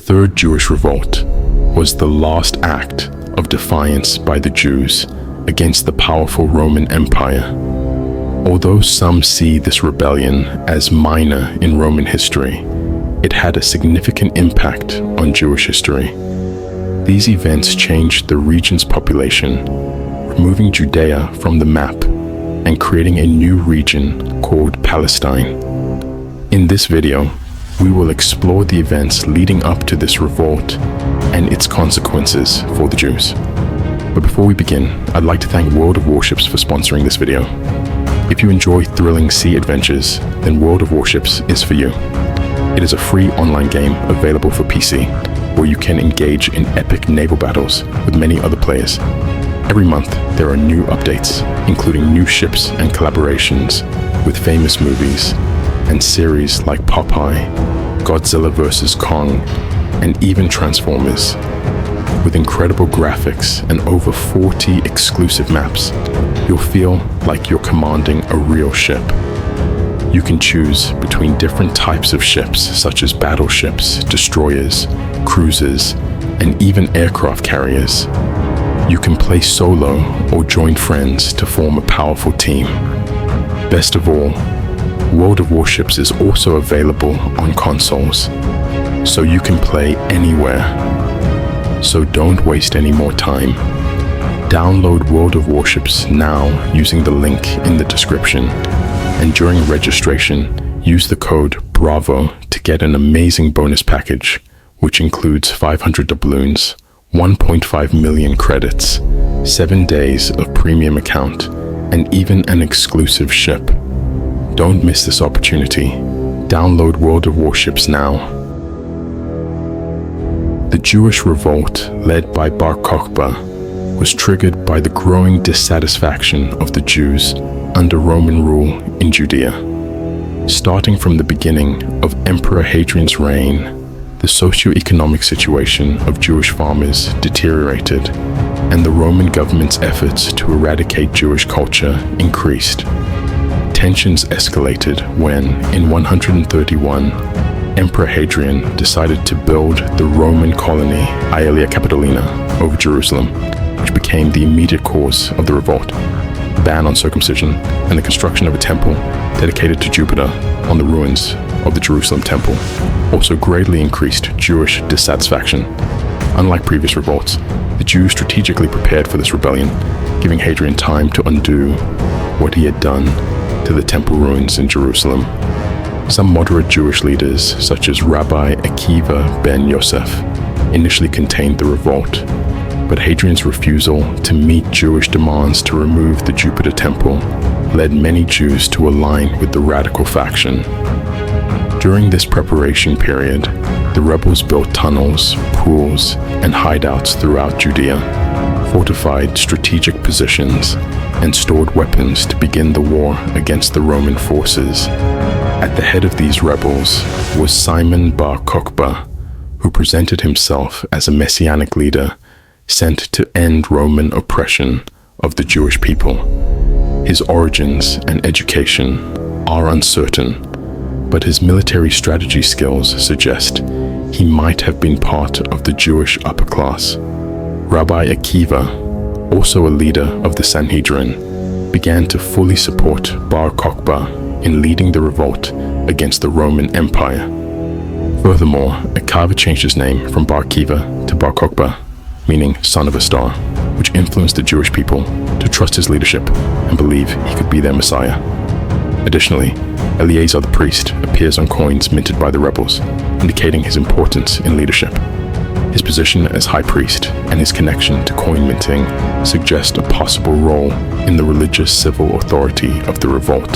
Third Jewish Revolt was the last act of defiance by the Jews against the powerful Roman Empire. Although some see this rebellion as minor in Roman history, it had a significant impact on Jewish history. These events changed the region's population, removing Judea from the map and creating a new region called Palestine. In this video, we will explore the events leading up to this revolt and its consequences for the Jews. But before we begin, I'd like to thank World of Warships for sponsoring this video. If you enjoy thrilling sea adventures, then World of Warships is for you. It is a free online game available for PC, where you can engage in epic naval battles with many other players. Every month, there are new updates, including new ships and collaborations with famous movies and series like Popeye, Godzilla vs. Kong, and even Transformers. With incredible graphics and over 40 exclusive maps, you'll feel like you're commanding a real ship. You can choose between different types of ships such as battleships, destroyers, cruisers, and even aircraft carriers. You can play solo or join friends to form a powerful team. Best of all, World of Warships is also available on consoles, so you can play anywhere. So don't waste any more time. Download World of Warships now using the link in the description, and during registration, use the code BRAVO to get an amazing bonus package, which includes 500 doubloons, 1.5 million credits, 7 days of premium account, and even an exclusive ship. Don't miss this opportunity. Download World of Warships now. The Jewish revolt, led by Bar Kochba, was triggered by the growing dissatisfaction of the Jews under Roman rule in Judea. Starting from the beginning of Emperor Hadrian's reign, the socio-economic situation of Jewish farmers deteriorated, and the Roman government's efforts to eradicate Jewish culture increased. Tensions escalated when, in 131, Emperor Hadrian decided to build the Roman colony Aelia Capitolina over Jerusalem, which became the immediate cause of the revolt. The ban on circumcision and the construction of a temple dedicated to Jupiter on the ruins of the Jerusalem temple also greatly increased Jewish dissatisfaction. Unlike previous revolts, the Jews strategically prepared for this rebellion, giving Hadrian time to undo what he had done to the temple ruins in Jerusalem. Some moderate Jewish leaders, such as Rabbi Akiva ben Yosef, initially contained the revolt, but Hadrian's refusal to meet Jewish demands to remove the Jupiter temple led many Jews to align with the radical faction. During this preparation period, the rebels built tunnels, pools, and hideouts throughout Judea, fortified strategic positions, and stored weapons to begin the war against the Roman forces. At the head of these rebels was Simon Bar Kochba, who presented himself as a messianic leader sent to end Roman oppression of the Jewish people. His origins and education are uncertain, but his military strategy skills suggest he might have been part of the Jewish upper class. Rabbi Akiva, also a leader of the Sanhedrin, began to fully support Bar Kochba in leading the revolt against the Roman Empire. Furthermore, Akiva changed his name from Bar Kiva to Bar Kochba, meaning son of a star, which influenced the Jewish people to trust his leadership and believe he could be their Messiah. Additionally, Eleazar the priest appears on coins minted by the rebels, indicating his importance in leadership. His position as high priest and his connection to coin minting suggest a possible role in the religious civil authority of the revolt.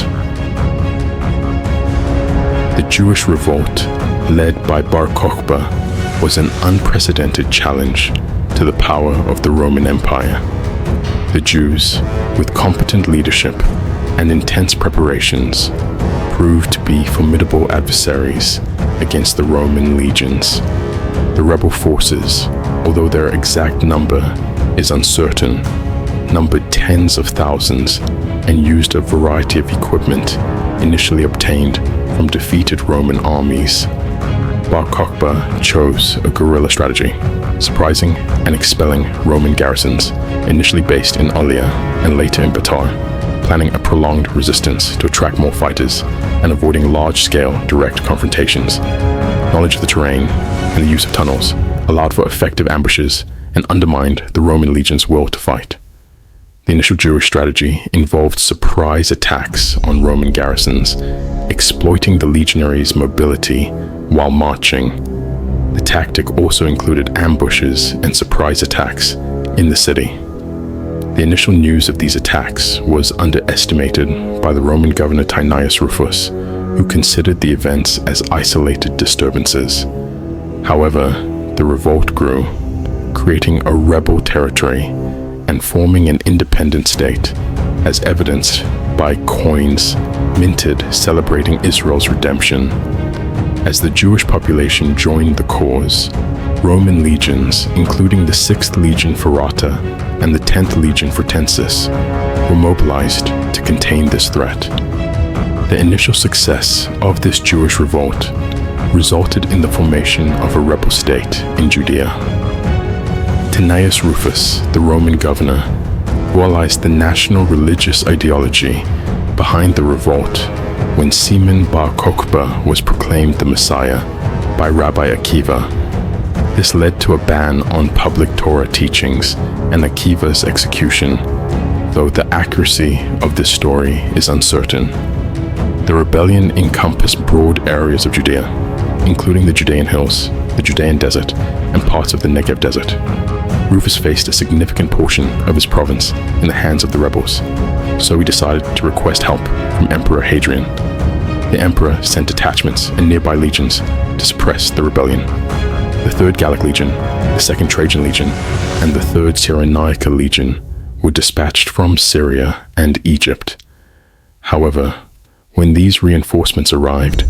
The Jewish revolt, led by Bar Kochba, was an unprecedented challenge to the power of the Roman Empire. The Jews, with competent leadership and intense preparations, proved to be formidable adversaries against the Roman legions. The rebel forces, although their exact number is uncertain, numbered tens of thousands and used a variety of equipment initially obtained from defeated Roman armies. Bar Kochba chose a guerrilla strategy, surprising and expelling Roman garrisons, initially based in Alia and later in Betar, planning a prolonged resistance to attract more fighters and avoiding large-scale direct confrontations. Knowledge of the terrain and the use of tunnels allowed for effective ambushes and undermined the Roman legion's will to fight. The initial Jewish strategy involved surprise attacks on Roman garrisons, exploiting the legionaries' mobility while marching. The tactic also included ambushes and surprise attacks in the city. The initial news of these attacks was underestimated by the Roman governor Tinius Rufus, who considered the events as isolated disturbances. However, the revolt grew, creating a rebel territory and forming an independent state, as evidenced by coins minted celebrating Israel's redemption. As the Jewish population joined the cause, Roman legions, including the 6th Legion Ferrata and the 10th Legion Fretensis, were mobilized to contain this threat. The initial success of this Jewish revolt resulted in the formation of a rebel state in Judea. Tinius Rufus, the Roman governor, realized the national religious ideology behind the revolt when Simon Bar Kochba was proclaimed the Messiah by Rabbi Akiva. This led to a ban on public Torah teachings and Akiva's execution, though the accuracy of this story is uncertain. The rebellion encompassed broad areas of Judea, including the Judean hills, the Judean desert, and parts of the Negev desert. Rufus faced a significant portion of his province in the hands of the rebels, so he decided to request help from Emperor Hadrian. The emperor sent detachments and nearby legions to suppress the rebellion. The 3rd Gallic Legion, the 2nd Trajan Legion, and the 3rd Cyrenaica Legion were dispatched from Syria and Egypt. However, when these reinforcements arrived,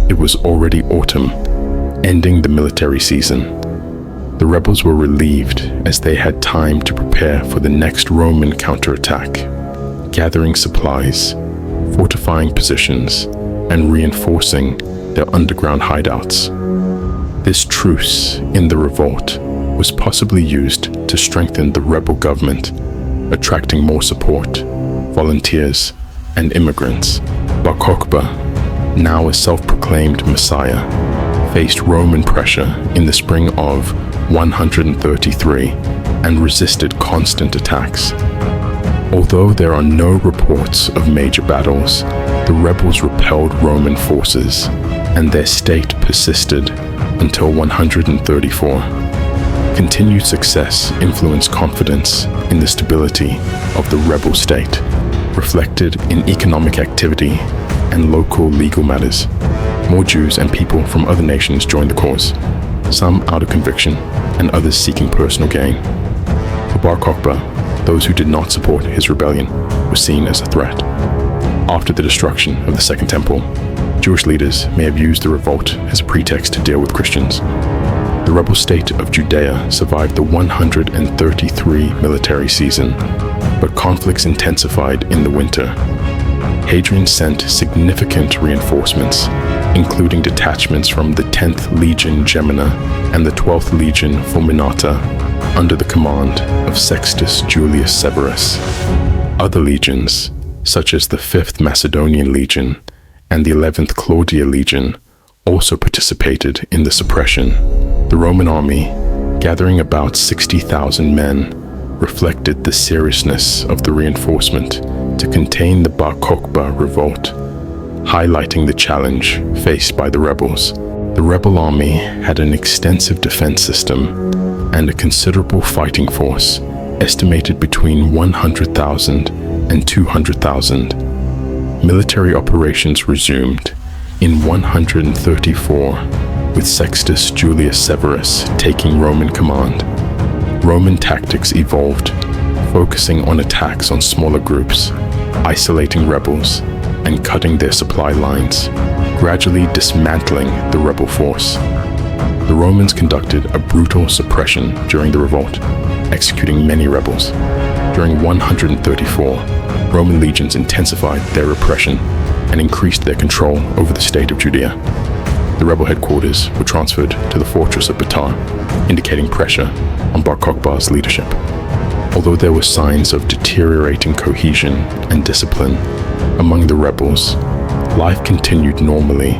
it was already autumn, ending the military season. The rebels were relieved as they had time to prepare for the next Roman counterattack, gathering supplies, fortifying positions, and reinforcing their underground hideouts. This truce in the revolt was possibly used to strengthen the rebel government, attracting more support, volunteers, and immigrants. Bar Kochba, now a self-proclaimed messiah, faced Roman pressure in the spring of 133 and resisted constant attacks. Although there are no reports of major battles, the rebels repelled Roman forces, and their state persisted until 134. Continued success influenced confidence in the stability of the rebel state, reflected in economic activity and local legal matters. More Jews and people from other nations joined the cause, some out of conviction and others seeking personal gain. For Bar Kochba, those who did not support his rebellion were seen as a threat. After the destruction of the Second Temple, Jewish leaders may have used the revolt as a pretext to deal with Christians. The rebel state of Judea survived the 133 military season, but conflicts intensified in the winter. Hadrian sent significant reinforcements, including detachments from the 10th Legion Gemina and the 12th Legion Fulminata, under the command of Sextus Julius Severus. Other legions, such as the 5th Macedonian Legion and the 11th Claudia Legion, also participated in the suppression. The Roman army, gathering about 60,000 men, reflected the seriousness of the reinforcement to contain the Bar Kochba revolt, highlighting the challenge faced by the rebels. The rebel army had an extensive defense system and a considerable fighting force, estimated between 100,000 and 200,000. Military operations resumed in 134, with Sextus Julius Severus taking Roman command. Roman tactics evolved, focusing on attacks on smaller groups, isolating rebels, and cutting their supply lines, gradually dismantling the rebel force. The Romans conducted a brutal suppression during the revolt, executing many rebels. During 134, Roman legions intensified their repression and increased their control over the state of Judea. the rebel headquarters were transferred to the fortress of Betar, indicating pressure on Bar Kochba's leadership. Although there were signs of deteriorating cohesion and discipline among the rebels, life continued normally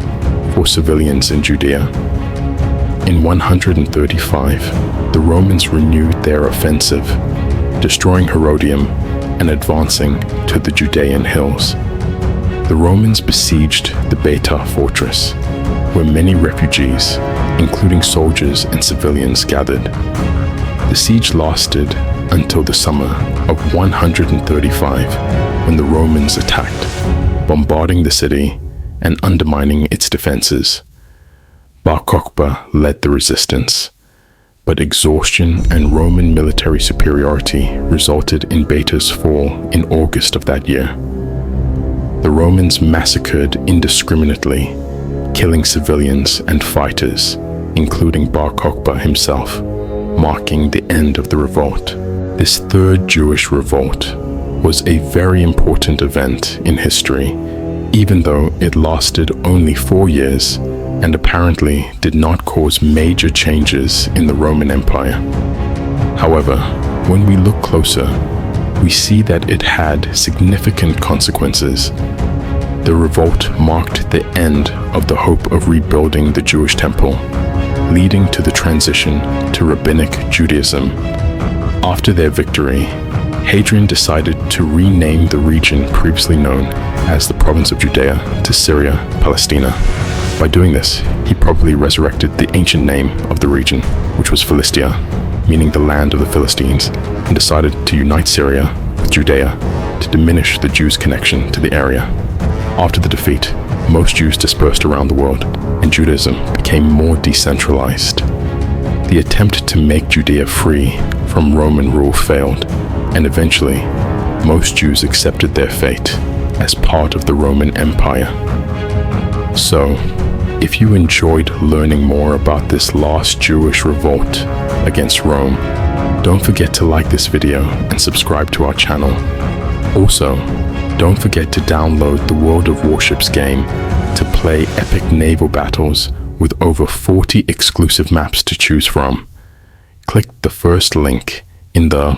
for civilians in Judea. In 135, the Romans renewed their offensive, destroying Herodium and advancing to the Judean hills. The Romans besieged the Betar fortress, where many refugees, including soldiers and civilians, gathered. The siege lasted until the summer of 135, when the Romans attacked, bombarding the city and undermining its defenses. Bar Kochba led the resistance, but exhaustion and Roman military superiority resulted in Betar's fall in August of that year. The Romans massacred indiscriminately, killing civilians and fighters, including Bar Kochba himself, marking the end of the revolt. This third Jewish revolt was a very important event in history, even though it lasted only 4 years and apparently did not cause major changes in the Roman Empire. However, when we look closer, we see that it had significant consequences. The revolt marked the end of the hope of rebuilding the Jewish temple, leading to the transition to Rabbinic Judaism. After their victory, Hadrian decided to rename the region previously known as the province of Judea to Syria, Palestina. By doing this, he probably resurrected the ancient name of the region, which was Philistia, meaning the land of the Philistines, and decided to unite Syria with Judea to diminish the Jews' connection to the area. After the defeat, most Jews dispersed around the world, and Judaism became more decentralized. The attempt to make Judea free from Roman rule failed, and eventually, most Jews accepted their fate as part of the Roman Empire. So, if you enjoyed learning more about this last Jewish revolt against Rome, don't forget to like this video and subscribe to our channel. Also, don't forget to download the World of Warships game to play epic naval battles with over 40 exclusive maps to choose from. Click the first link in the